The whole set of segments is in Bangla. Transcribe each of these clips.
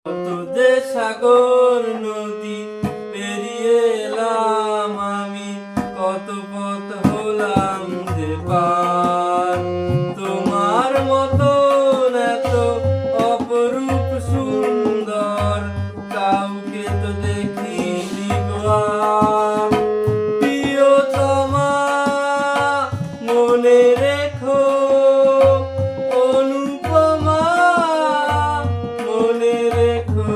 কত যে সাগর নদী পেরিয়ে এলাম আমি, কত পথ হলাম যে পার। তোমার মতন এত অপরূপ সুন্দর কাউকে তো দেখিনি গো আর। প্রিয়তমা মনে রেখো, অনুপমা মনে রেখো।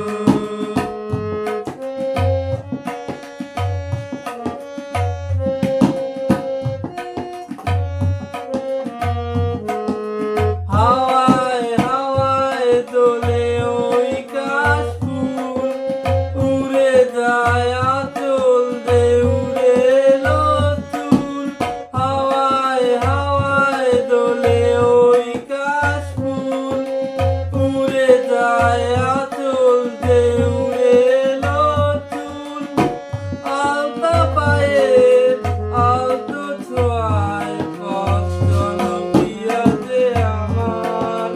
হাওয়ায় হাওয়ায় দোলে ওই কাশফুল, উড়ে যায় আঁচল যে উড়ে এলো চুল। হাওয়ায় হাওয়ায় দোলে ওই কাশফুল, উড়ে যায় আঁচল যে উড়ে এলো চুল। আলতা পায়ের আলতো ছোঁয়ায় পথ জনপ্রিয় যে আমার।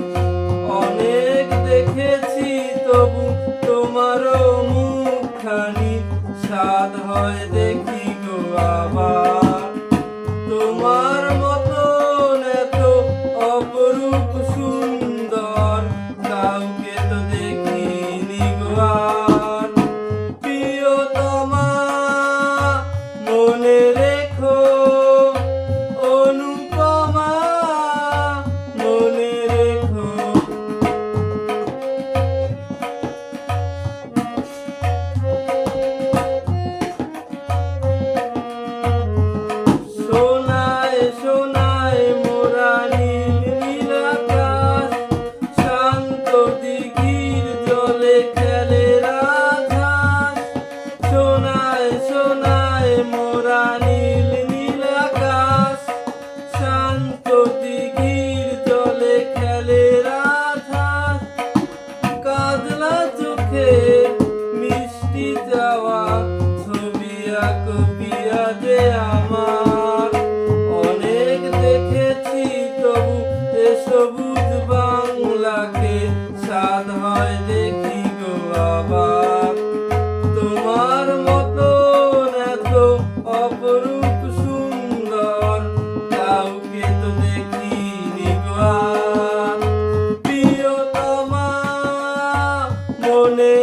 অনেক দেখেছি তবু তোমারও মুখখানি, স্বাদ হয় দেখি গো আবার। তোমার মতন এত অপরূপ সুন্দর কাউকে তো দেখিনি গো আর। প্রিয়তমা মনে রেখো, অনুপমা মনে রেখো। সোনায় সোনায় মোরা নীল নীল আকাশ, শান্ত দিঘির জলে খেলে রাজহাঁস। সোনায় সোনায় মোরা নীল নীল আকাশ, শান্ত দিঘির জলে খেলে রাজহাঁস। কাজলা চোখে মিষ্টি যাওয়া ছবি আঁকো পিয়া যে আমার। অনেক দেখেছি তবু এ সবুজ বাংলাকে, স্বাদ হয় দেখি গো আবার। তোমার মতন এত অপরূপ সুন্দর কাউকে তো দেখিনি গো আর। প্রিয়তমা মনে